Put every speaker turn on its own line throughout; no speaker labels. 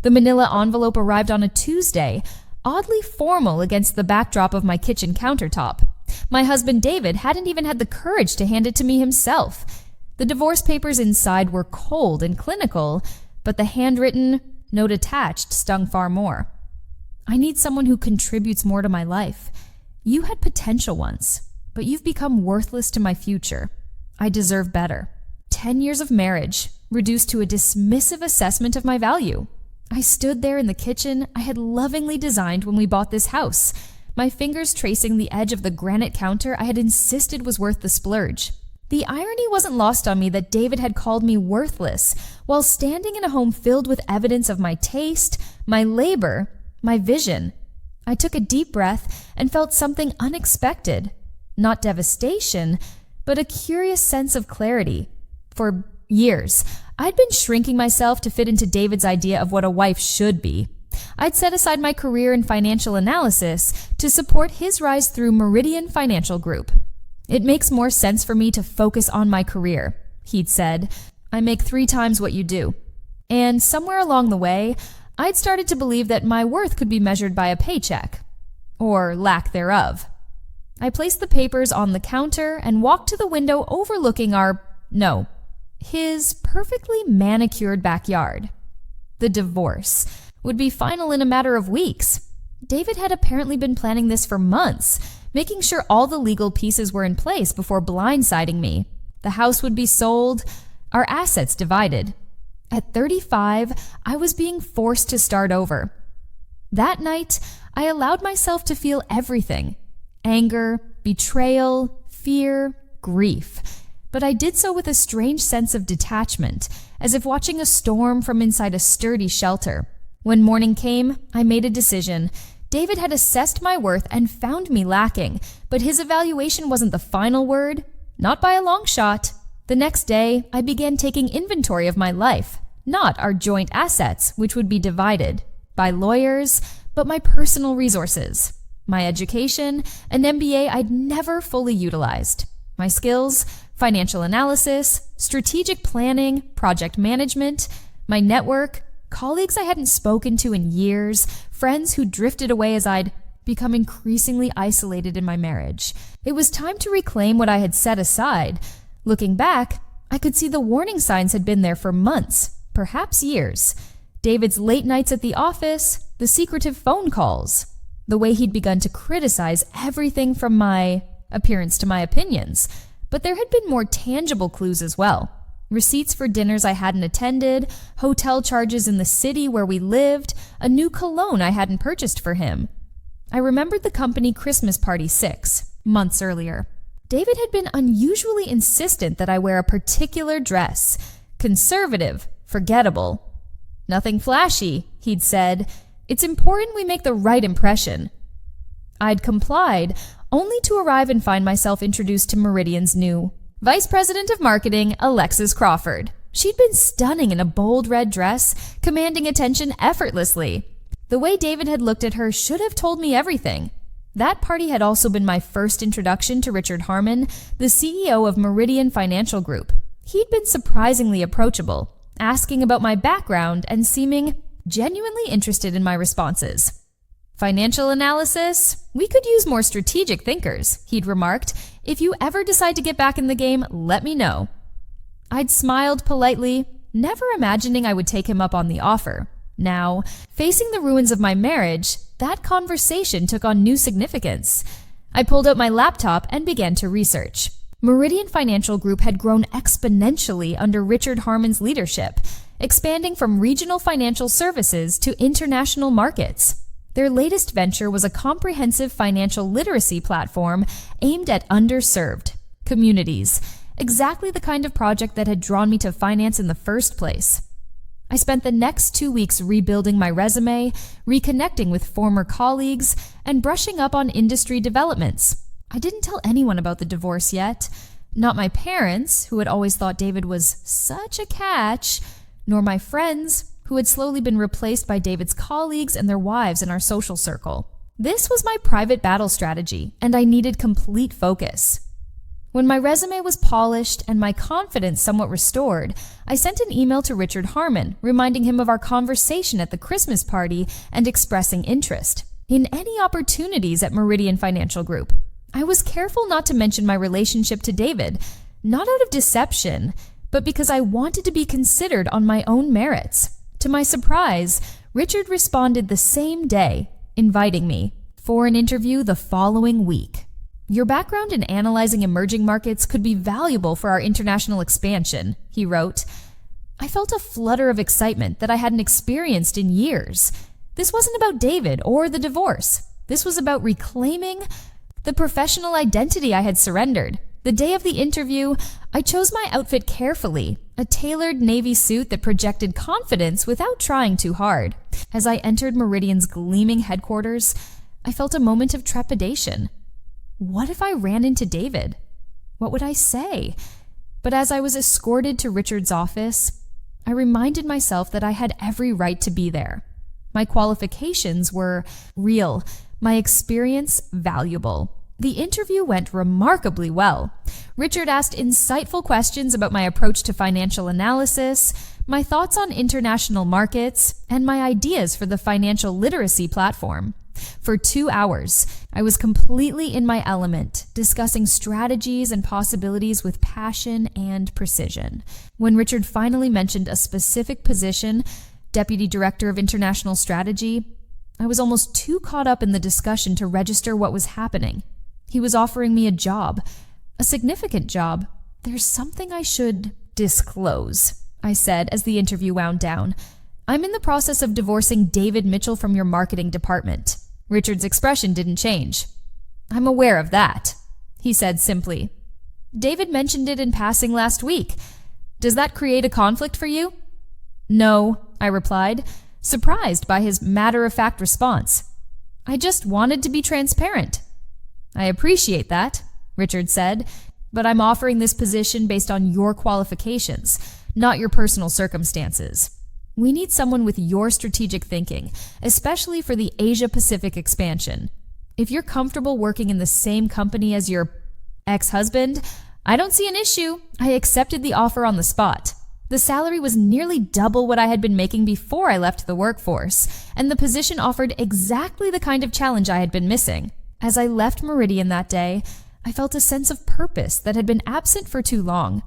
The manila envelope arrived on a Tuesday, oddly formal against the backdrop of my kitchen countertop. My husband David hadn't even had the courage to hand it to me himself. The divorce papers inside were cold and clinical, but the handwritten note attached stung far more. I need someone who contributes more to my life. You had potential once, but you've become worthless to my future. I deserve better. 10 years of marriage, reduced to a dismissive assessment of my value. I stood there in the kitchen I had lovingly designed when we bought this house, my fingers tracing the edge of the granite counter I had insisted was worth the splurge. The irony wasn't lost on me that David had called me worthless while standing in a home filled with evidence of my taste, my labor, my vision. I took a deep breath and felt something unexpected. Not devastation, but a curious sense of clarity. For years, I'd been shrinking myself to fit into David's idea of what a wife should be. I'd set aside my career in financial analysis to support his rise through Meridian Financial Group. It makes more sense for me to focus on my career, he'd said. I make 3 times what you do. And somewhere along the way, I'd started to believe that my worth could be measured by a paycheck. Or lack thereof. I placed the papers on the counter and walked to the window overlooking his perfectly manicured backyard. The divorce would be final in a matter of weeks. David had apparently been planning this for months, making sure all the legal pieces were in place before blindsiding me. The house would be sold, our assets divided. At 35, I was being forced to start over. That night, I allowed myself to feel everything: anger, betrayal, fear, grief. But I did so with a strange sense of detachment, as if watching a storm from inside a sturdy shelter. When morning came, I made a decision. David had assessed my worth and found me lacking, but his evaluation wasn't the final word, not by a long shot. The next day, I began taking inventory of my life, not our joint assets, which would be divided by lawyers, but my personal resources, my education, an MBA I'd never fully utilized, my skills, financial analysis, strategic planning, project management, my network, colleagues I hadn't spoken to in years, friends who drifted away as I'd become increasingly isolated in my marriage. It was time to reclaim what I had set aside. Looking back, I could see the warning signs had been there for months, perhaps years. David's late nights at the office, the secretive phone calls, the way he'd begun to criticize everything from my appearance to my opinions. But there had been more tangible clues as well. Receipts for dinners I hadn't attended, hotel charges in the city where we lived, a new cologne I hadn't purchased for him. I remembered the company Christmas party 6 months earlier. David had been unusually insistent that I wear a particular dress. Conservative, forgettable. Nothing flashy, he'd said. It's important we make the right impression. I'd complied, only to arrive and find myself introduced to Meridian's new Vice President of Marketing, Alexis Crawford. She'd been stunning in a bold red dress, commanding attention effortlessly. The way David had looked at her should have told me everything. That party had also been my first introduction to Richard Harmon, the CEO of Meridian Financial Group. He'd been surprisingly approachable, asking about my background and seeming genuinely interested in my responses. Financial analysis? We could use more strategic thinkers, he'd remarked. If you ever decide to get back in the game, let me know. I'd smiled politely, never imagining I would take him up on the offer. Now, facing the ruins of my marriage, that conversation took on new significance. I pulled out my laptop and began to research. Meridian Financial Group had grown exponentially under Richard Harmon's leadership, expanding from regional financial services to international markets. Their latest venture was a comprehensive financial literacy platform aimed at underserved communities, exactly the kind of project that had drawn me to finance in the first place. I spent the next 2 weeks rebuilding my resume, reconnecting with former colleagues, and brushing up on industry developments. I didn't tell anyone about the divorce yet. Not my parents, who had always thought David was such a catch, nor my friends, who had slowly been replaced by David's colleagues and their wives in our social circle. This was my private battle strategy, and I needed complete focus. When my resume was polished and my confidence somewhat restored, I sent an email to Richard Harmon, reminding him of our conversation at the Christmas party and expressing interest in any opportunities at Meridian Financial Group. I was careful not to mention my relationship to David, not out of deception, but because I wanted to be considered on my own merits. To my surprise, Richard responded the same day, inviting me for an interview the following week. "Your background in analyzing emerging markets could be valuable for our international expansion," he wrote. I felt a flutter of excitement that I hadn't experienced in years. This wasn't about David or the divorce. This was about reclaiming the professional identity I had surrendered. The day of the interview, I chose my outfit carefully, a tailored navy suit that projected confidence without trying too hard. As I entered Meridian's gleaming headquarters, I felt a moment of trepidation. What if I ran into David? What would I say? But as I was escorted to Richard's office, I reminded myself that I had every right to be there. My qualifications were real, my experience valuable. The interview went remarkably well. Richard asked insightful questions about my approach to financial analysis, my thoughts on international markets, and my ideas for the financial literacy platform. For 2 hours, I was completely in my element, discussing strategies and possibilities with passion and precision. When Richard finally mentioned a specific position, Deputy Director of International Strategy, I was almost too caught up in the discussion to register what was happening. He was offering me a job, a significant job. "There's something I should disclose," I said as the interview wound down. "I'm in the process of divorcing David Mitchell from your marketing department." Richard's expression didn't change. "I'm aware of that," he said simply. "David mentioned it in passing last week. Does that create a conflict for you?" "No," I replied, surprised by his matter-of-fact response. "I just wanted to be transparent." "I appreciate that," Richard said, "but I'm offering this position based on your qualifications, not your personal circumstances. We need someone with your strategic thinking, especially for the Asia-Pacific expansion. If you're comfortable working in the same company as your ex-husband, I don't see an issue." I accepted the offer on the spot. The salary was nearly double what I had been making before I left the workforce, and the position offered exactly the kind of challenge I had been missing. As I left Meridian that day, I felt a sense of purpose that had been absent for too long.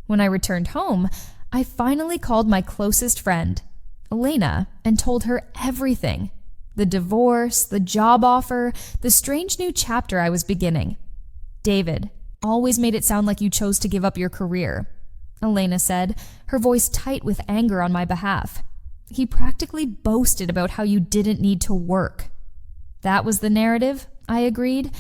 When I returned home, I finally called my closest friend, Elena, and told her everything. The divorce, the job offer, the strange new chapter I was beginning. "David always made it sound like you chose to give up your career," Elena said, her voice tight with anger on my behalf. "He practically boasted about how you didn't need to work." That was the narrative, I agreed,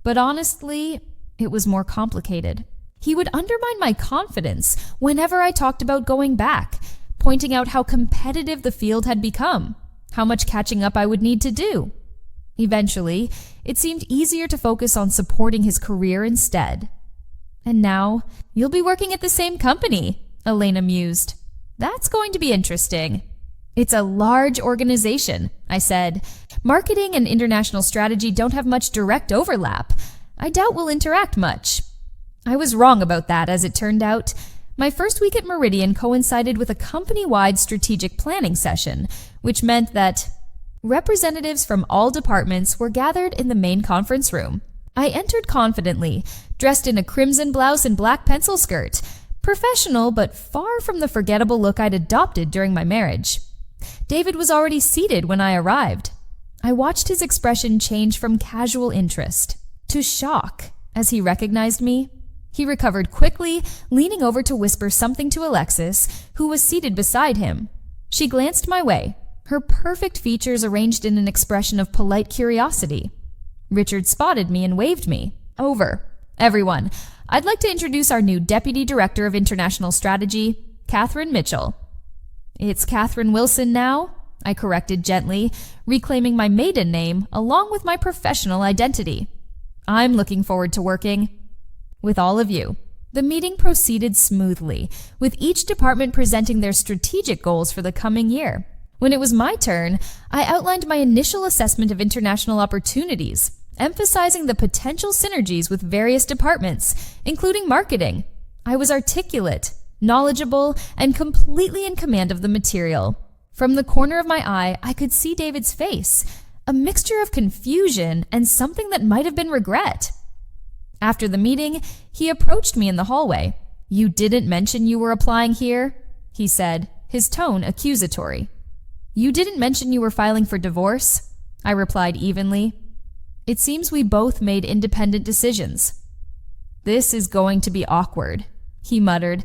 but honestly, it was more complicated. He would undermine my confidence whenever I talked about going back, pointing out how competitive the field had become, how much catching up I would need to do. Eventually, it seemed easier to focus on supporting his career instead. "And now, you'll be working at the same company," Elena mused. "That's going to be interesting." "It's a large organization," I said. "Marketing and international strategy don't have much direct overlap. I doubt we'll interact much." I was wrong about that, as it turned out. My first week at Meridian coincided with a company-wide strategic planning session, which meant that representatives from all departments were gathered in the main conference room. I entered confidently, dressed in a crimson blouse and black pencil skirt, professional but far from the forgettable look I'd adopted during my marriage. David was already seated when I arrived. I watched his expression change from casual interest to shock as he recognized me. He recovered quickly, leaning over to whisper something to Alexis, who was seated beside him. She glanced my way, her perfect features arranged in an expression of polite curiosity. Richard spotted me and waved me. "Over. Everyone, I'd like to introduce our new Deputy Director of International Strategy, Catherine Mitchell." "It's Catherine Wilson now," I corrected gently, reclaiming my maiden name along with my professional identity. "I'm looking forward to working with all of you." The meeting proceeded smoothly, with each department presenting their strategic goals for the coming year. When it was my turn, I outlined my initial assessment of international opportunities, emphasizing the potential synergies with various departments, including marketing. I was articulate, knowledgeable, and completely in command of the material. From the corner of my eye, I could see David's face, a mixture of confusion and something that might have been regret. After the meeting, he approached me in the hallway. "You didn't mention you were applying here?" he said, his tone accusatory. "You didn't mention you were filing for divorce?" I replied evenly. "It seems we both made independent decisions." "This is going to be awkward," he muttered.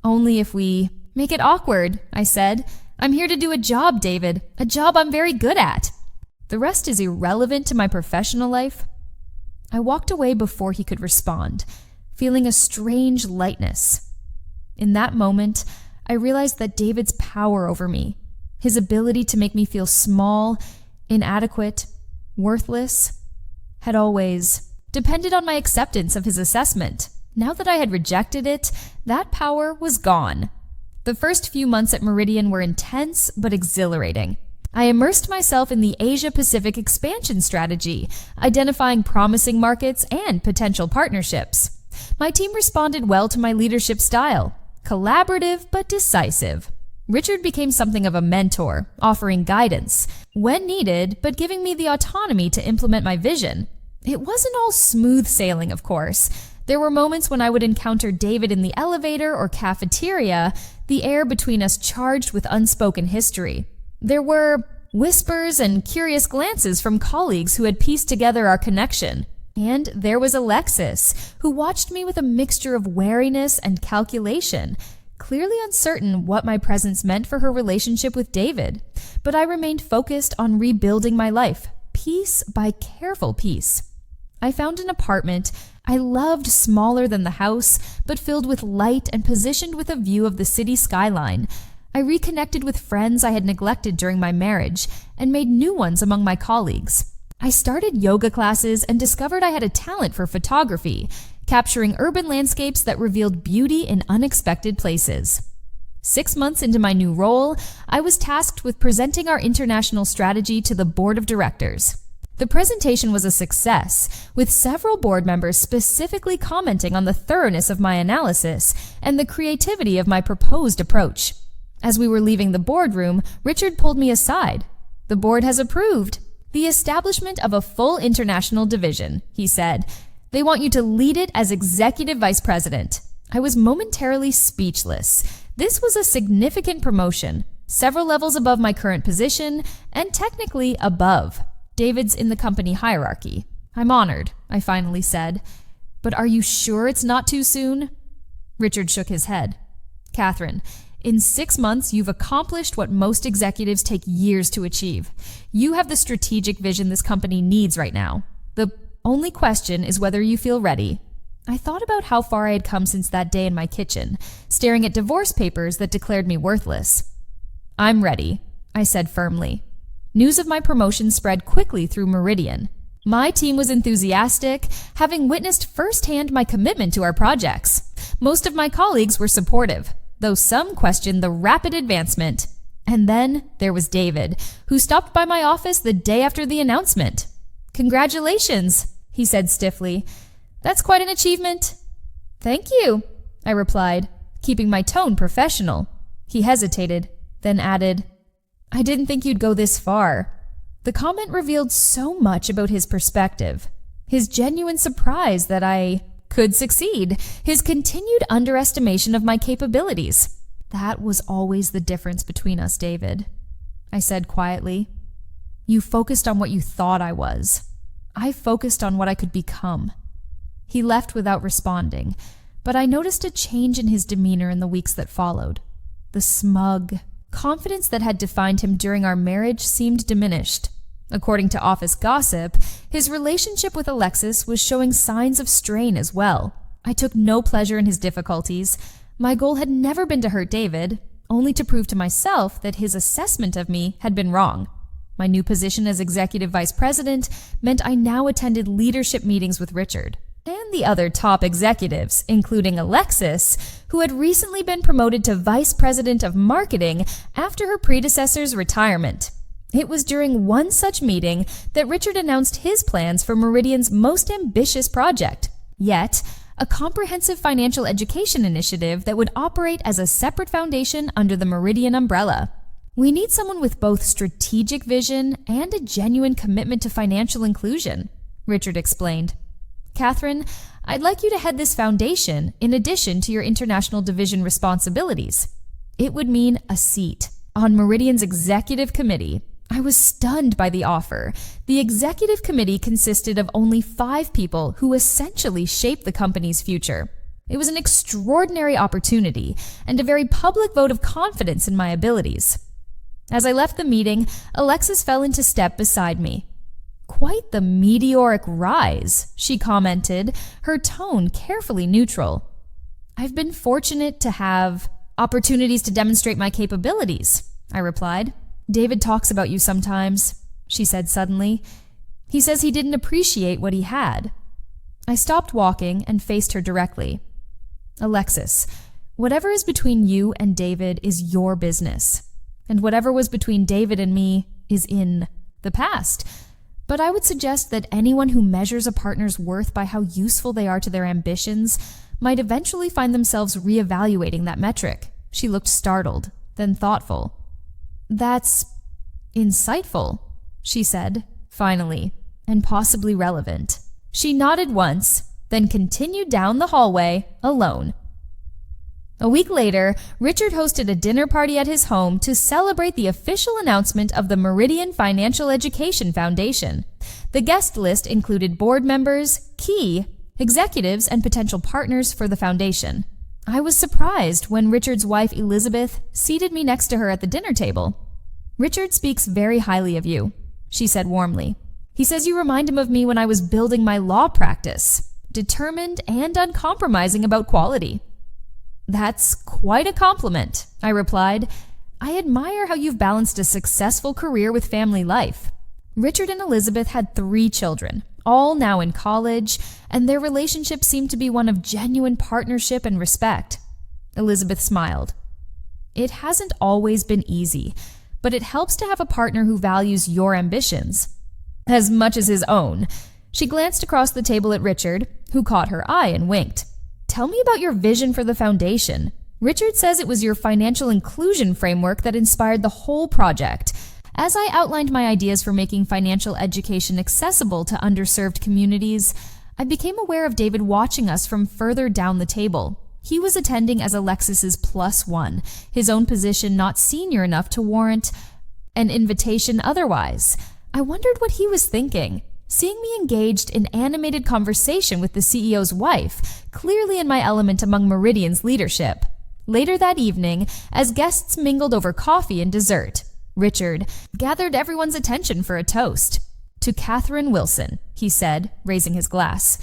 "Only if we—" "Make it awkward," I said. "I'm here to do a job, David, a job I'm very good at. The rest is irrelevant to my professional life." I walked away before he could respond, feeling a strange lightness. In that moment, I realized that David's power over me, his ability to make me feel small, inadequate, worthless, had always depended on my acceptance of his assessment. Now that I had rejected it, that power was gone. The first few months at Meridian were intense but exhilarating. I immersed myself in the Asia-Pacific expansion strategy, identifying promising markets and potential partnerships. My team responded well to my leadership style, collaborative but decisive. Richard became something of a mentor, offering guidance when needed, but giving me the autonomy to implement my vision. It wasn't all smooth sailing, of course. There were moments when I would encounter David in the elevator or cafeteria, the air between us charged with unspoken history. There were whispers and curious glances from colleagues who had pieced together our connection. And there was Alexis, who watched me with a mixture of wariness and calculation, clearly uncertain what my presence meant for her relationship with David. But I remained focused on rebuilding my life, piece by careful piece. I found an apartment I loved, smaller than the house, but filled with light and positioned with a view of the city skyline. I reconnected with friends I had neglected during my marriage and made new ones among my colleagues. I started yoga classes and discovered I had a talent for photography, capturing urban landscapes that revealed beauty in unexpected places. 6 months into my new role, I was tasked with presenting our international strategy to the board of directors. The presentation was a success, with several board members specifically commenting on the thoroughness of my analysis and the creativity of my proposed approach. As we were leaving the boardroom, Richard pulled me aside. "The board has approved the establishment of a full international division," he said. "They want you to lead it as executive vice president." I was momentarily speechless. This was a significant promotion, several levels above my current position, and technically above David's in the company hierarchy. "I'm honored," I finally said. "But are you sure it's not too soon?" Richard shook his head. "Catherine, in 6 months, you've accomplished what most executives take years to achieve. You have the strategic vision this company needs right now. The only question is whether you feel ready." I thought about how far I had come since that day in my kitchen, staring at divorce papers that declared me worthless. "I'm ready," I said firmly. News of my promotion spread quickly through Meridian. My team was enthusiastic, having witnessed firsthand my commitment to our projects. Most of my colleagues were supportive, though some questioned the rapid advancement. And then there was David, who stopped by my office the day after the announcement. "Congratulations," he said stiffly. "That's quite an achievement." "Thank you," I replied, keeping my tone professional. He hesitated, then added, "I didn't think you'd go this far." The comment revealed so much about his perspective. His genuine surprise that I could succeed, his continued underestimation of my capabilities. "That was always the difference between us, David," I said quietly. "You focused on what you thought I was. I focused on what I could become." He left without responding, but I noticed a change in his demeanor in the weeks that followed. The smug confidence that had defined him during our marriage seemed diminished. According to office gossip, his relationship with Alexis was showing signs of strain as well. I took no pleasure in his difficulties. My goal had never been to hurt David, only to prove to myself that his assessment of me had been wrong. My new position as executive vice president meant I now attended leadership meetings with Richard and the other top executives, including Alexis, who had recently been promoted to vice president of marketing after her predecessor's retirement. It was during one such meeting that Richard announced his plans for Meridian's most ambitious project, yet a comprehensive financial education initiative that would operate as a separate foundation under the Meridian umbrella. We need someone with both strategic vision and a genuine commitment to financial inclusion, Richard explained. Catherine, I'd like you to head this foundation in addition to your international division responsibilities. It would mean a seat on Meridian's executive committee. I was stunned by the offer. The executive committee consisted of only 5 people who essentially shaped the company's future. It was an extraordinary opportunity and a very public vote of confidence in my abilities. As I left the meeting, Alexis fell into step beside me. "Quite the meteoric rise," she commented, her tone carefully neutral. "I've been fortunate to have opportunities to demonstrate my capabilities," I replied. "David talks about you sometimes," she said suddenly. "He says he didn't appreciate what he had." I stopped walking and faced her directly. "Alexis, whatever is between you and David is your business, and whatever was between David and me is in the past. But I would suggest that anyone who measures a partner's worth by how useful they are to their ambitions might eventually find themselves reevaluating that metric." She looked startled, then thoughtful. "That's insightful," she said, finally, "and possibly relevant." She nodded once, then continued down the hallway alone. A week later, Richard hosted a dinner party at his home to celebrate the official announcement of the Meridian Financial Education Foundation. The guest list included board members, key executives, and potential partners for the foundation. I was surprised when Richard's wife Elizabeth seated me next to her at the dinner table. "Richard speaks very highly of you," she said warmly. "He says you remind him of me when I was building my law practice, determined and uncompromising about quality." "That's quite a compliment," I replied. "I admire how you've balanced a successful career with family life." Richard and Elizabeth had 3 children, all now in college, and their relationship seemed to be one of genuine partnership and respect. Elizabeth smiled. "It hasn't always been easy, but it helps to have a partner who values your ambitions as much as his own." She glanced across the table at Richard, who caught her eye and winked. "Tell me about your vision for the foundation. Richard says it was your financial inclusion framework that inspired the whole project." As I outlined my ideas for making financial education accessible to underserved communities, I became aware of David watching us from further down the table. He was attending as Alexis's +1, his own position not senior enough to warrant an invitation otherwise. I wondered what he was thinking. Seeing me engaged in animated conversation with the CEO's wife, clearly in my element among Meridian's leadership. Later that evening, as guests mingled over coffee and dessert, Richard gathered everyone's attention for a toast. "To Catherine Wilson," he said, raising his glass,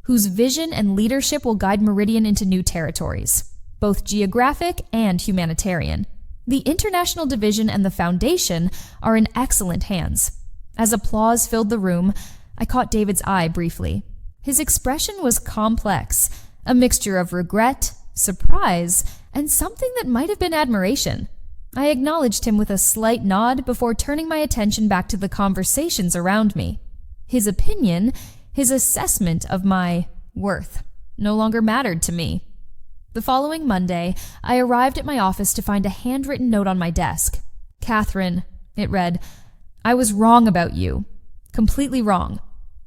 "whose vision and leadership will guide Meridian into new territories, both geographic and humanitarian. The International Division and the Foundation are in excellent hands." As applause filled the room, I caught David's eye briefly. His expression was complex, a mixture of regret, surprise, and something that might have been admiration. I acknowledged him with a slight nod before turning my attention back to the conversations around me. His opinion, his assessment of my worth, no longer mattered to me. The following Monday, I arrived at my office to find a handwritten note on my desk. "Catherine," it read, "I was wrong about you. Completely wrong.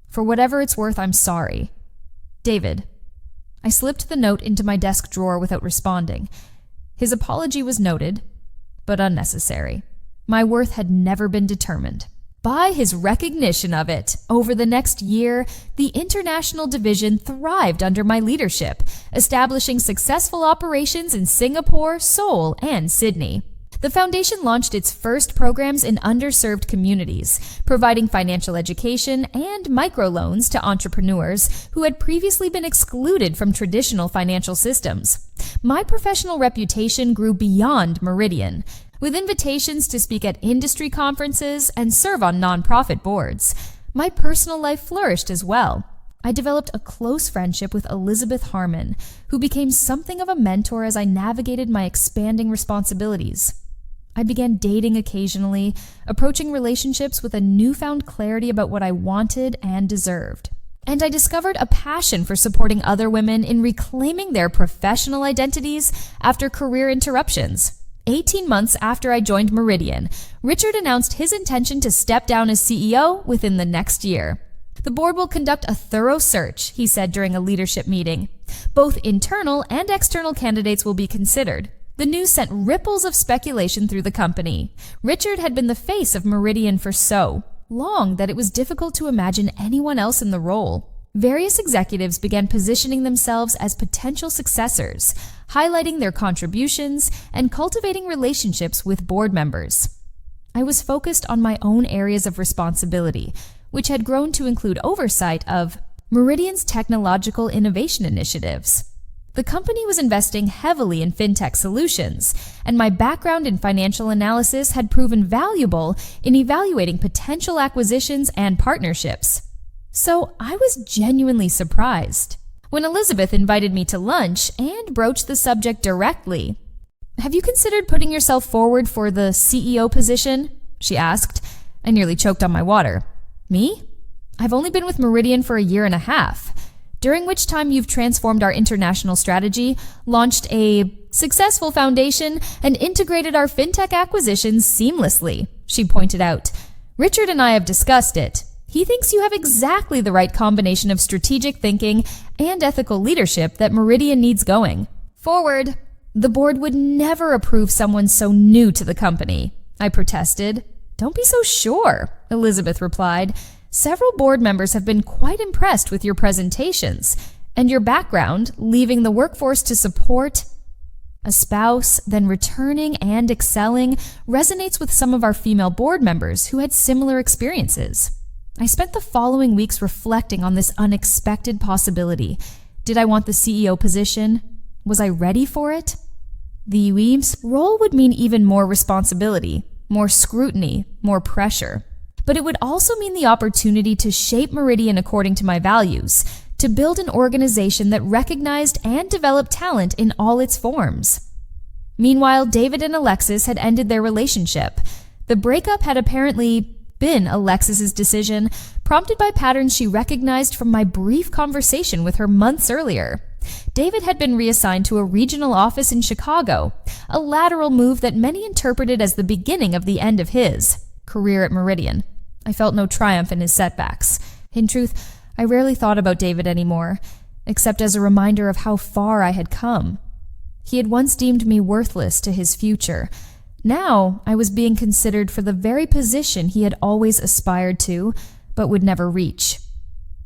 For whatever it's worth, I'm sorry. David." I slipped the note into my desk drawer without responding. His apology was noted, but unnecessary. My worth had never been determined. By his recognition of it, over the next year, the International Division thrived under my leadership, establishing successful operations in Singapore, Seoul, and Sydney. The foundation launched its first programs in underserved communities, providing financial education and microloans to entrepreneurs who had previously been excluded from traditional financial systems. My professional reputation grew beyond Meridian, with invitations to speak at industry conferences and serve on nonprofit boards. My personal life flourished as well. I developed a close friendship with Elizabeth Harmon, who became something of a mentor as I navigated my expanding responsibilities. I began dating occasionally, approaching relationships with a newfound clarity about what I wanted and deserved. And I discovered a passion for supporting other women in reclaiming their professional identities after career interruptions. 18 months after I joined Meridian, Richard announced his intention to step down as CEO within the next year. The board will conduct a thorough search, he said during a leadership meeting. Both internal and external candidates will be considered. The news sent ripples of speculation through the company. Richard had been the face of Meridian for so long that it was difficult to imagine anyone else in the role. Various executives began positioning themselves as potential successors, highlighting their contributions and cultivating relationships with board members. I was focused on my own areas of responsibility, which had grown to include oversight of Meridian's technological innovation initiatives. The company was investing heavily in fintech solutions, and my background in financial analysis had proven valuable in evaluating potential acquisitions and partnerships. So I was genuinely surprised when Elizabeth invited me to lunch and broached the subject directly. "Have you considered putting yourself forward for the CEO position?" she asked. I nearly choked on my water. "Me? I've only been with Meridian for a year and a half, during which time you've transformed our international strategy, launched a successful foundation, and integrated our fintech acquisitions seamlessly," she pointed out. "Richard and I have discussed it. He thinks you have exactly the right combination of strategic thinking and ethical leadership that Meridian needs going forward." "The board would never approve someone so new to the company," I protested. "Don't be so sure," Elizabeth replied. "Several board members have been quite impressed with your presentations, and your background, leaving the workforce to support a spouse, then returning and excelling, resonates with some of our female board members who had similar experiences." I spent the following weeks reflecting on this unexpected possibility. Did I want the CEO position? Was I ready for it? The WEAMS role would mean even more responsibility, more scrutiny, more pressure. But it would also mean the opportunity to shape Meridian according to my values, to build an organization that recognized and developed talent in all its forms. Meanwhile, David and Alexis had ended their relationship. The breakup had apparently been Alexis's decision, prompted by patterns she recognized from my brief conversation with her months earlier. David had been reassigned to a regional office in Chicago, a lateral move that many interpreted as the beginning of the end of his career at Meridian. I felt no triumph in his setbacks. In truth, I rarely thought about David anymore, except as a reminder of how far I had come. He had once deemed me worthless to his future. Now I was being considered for the very position he had always aspired to, but would never reach.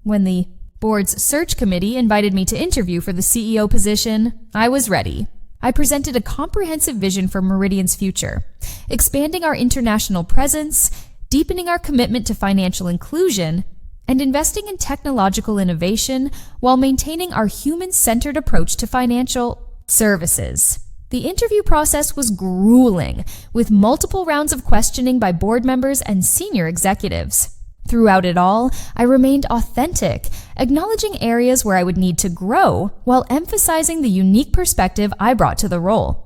When the board's search committee invited me to interview for the CEO position, I was ready. I presented a comprehensive vision for Meridian's future, expanding our international presence, deepening our commitment to financial inclusion, and investing in technological innovation while maintaining our human-centered approach to financial services. The interview process was grueling, with multiple rounds of questioning by board members and senior executives. Throughout it all, I remained authentic, acknowledging areas where I would need to grow while emphasizing the unique perspective I brought to the role.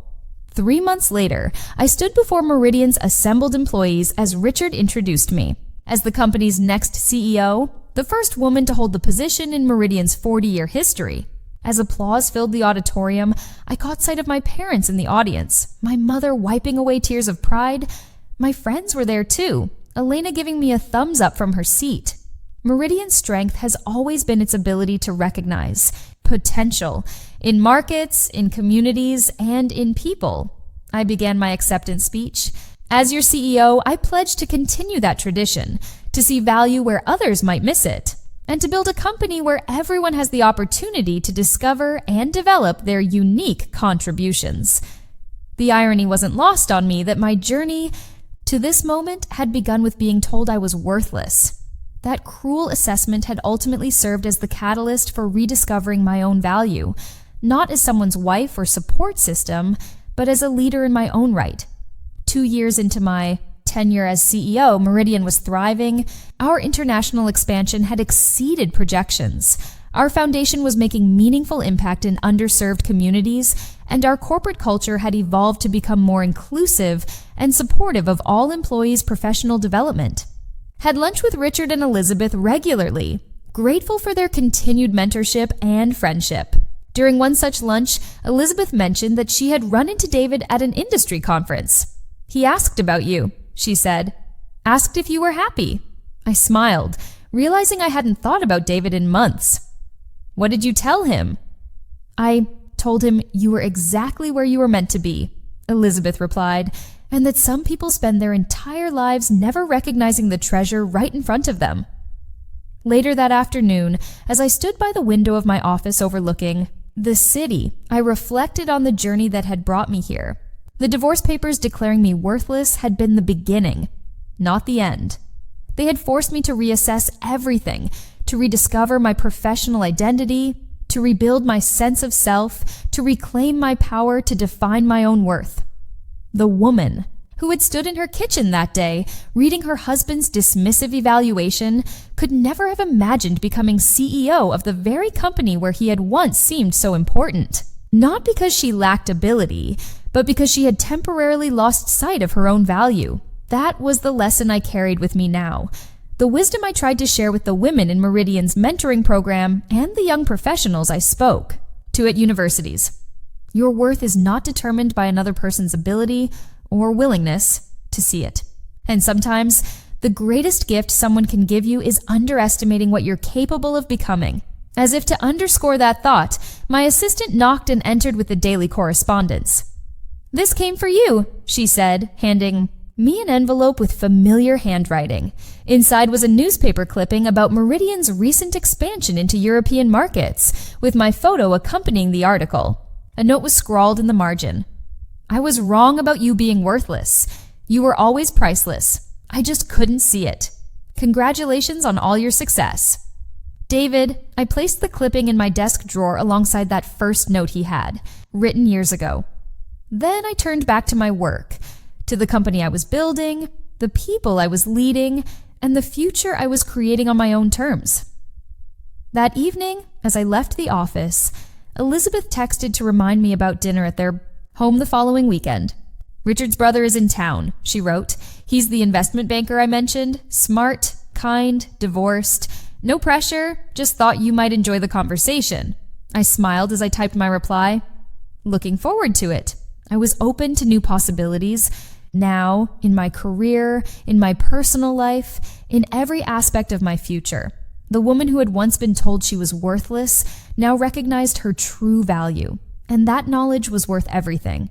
3 months later, I stood before Meridian's assembled employees as Richard introduced me. As the company's next CEO, the first woman to hold the position in Meridian's 40-year history. As applause filled the auditorium, I caught sight of my parents in the audience, my mother wiping away tears of pride. My friends were there too, Elena giving me a thumbs up from her seat. Meridian's strength has always been its ability to recognize potential in markets, in communities, and in people. I began my acceptance speech. As your CEO, I pledge to continue that tradition, to see value where others might miss it, and to build a company where everyone has the opportunity to discover and develop their unique contributions. The irony wasn't lost on me that my journey to this moment had begun with being told I was worthless. That cruel assessment had ultimately served as the catalyst for rediscovering my own value, not as someone's wife or support system, but as a leader in my own right. 2 years into my tenure as CEO, Meridian was thriving. Our international expansion had exceeded projections. Our foundation was making meaningful impact in underserved communities, and our corporate culture had evolved to become more inclusive and supportive of all employees' professional development. Had lunch with Richard and Elizabeth regularly, grateful for their continued mentorship and friendship. During one such lunch, Elizabeth mentioned that she had run into David at an industry conference. "He asked about you," she said. "Asked if you were happy." I smiled, realizing I hadn't thought about David in months. "What did you tell him?" "I told him you were exactly where you were meant to be," Elizabeth replied, "and that some people spend their entire lives never recognizing the treasure right in front of them." Later that afternoon, as I stood by the window of my office overlooking the city, I reflected on the journey that had brought me here. The divorce papers declaring me worthless had been the beginning, not the end. They had forced me to reassess everything, to rediscover my professional identity, to rebuild my sense of self, to reclaim my power to define my own worth. The woman who had stood in her kitchen that day, reading her husband's dismissive evaluation, could never have imagined becoming CEO of the very company where he had once seemed so important. Not because she lacked ability, but because she had temporarily lost sight of her own value. That was the lesson I carried with me now. The wisdom I tried to share with the women in Meridian's mentoring program and the young professionals I spoke to at universities. Your worth is not determined by another person's ability or willingness to see it. And sometimes, the greatest gift someone can give you is underestimating what you're capable of becoming. As if to underscore that thought, my assistant knocked and entered with the daily correspondence. "This came for you," she said, handing me an envelope with familiar handwriting. Inside was a newspaper clipping about Meridian's recent expansion into European markets, with my photo accompanying the article. A note was scrawled in the margin. "I was wrong about you being worthless. You were always priceless. I just couldn't see it. Congratulations on all your success." David, I placed the clipping in my desk drawer alongside that first note he had, written years ago. Then I turned back to my work, to the company I was building, the people I was leading, and the future I was creating on my own terms. That evening, as I left the office, Elizabeth texted to remind me about dinner at their home the following weekend. "Richard's brother is in town," she wrote. "He's the investment banker I mentioned. Smart, kind, divorced. No pressure, just thought you might enjoy the conversation." I smiled as I typed my reply. Looking forward to it. I was open to new possibilities. Now, in my career, in my personal life, in every aspect of my future. The woman who had once been told she was worthless now recognized her true value. And that knowledge was worth everything.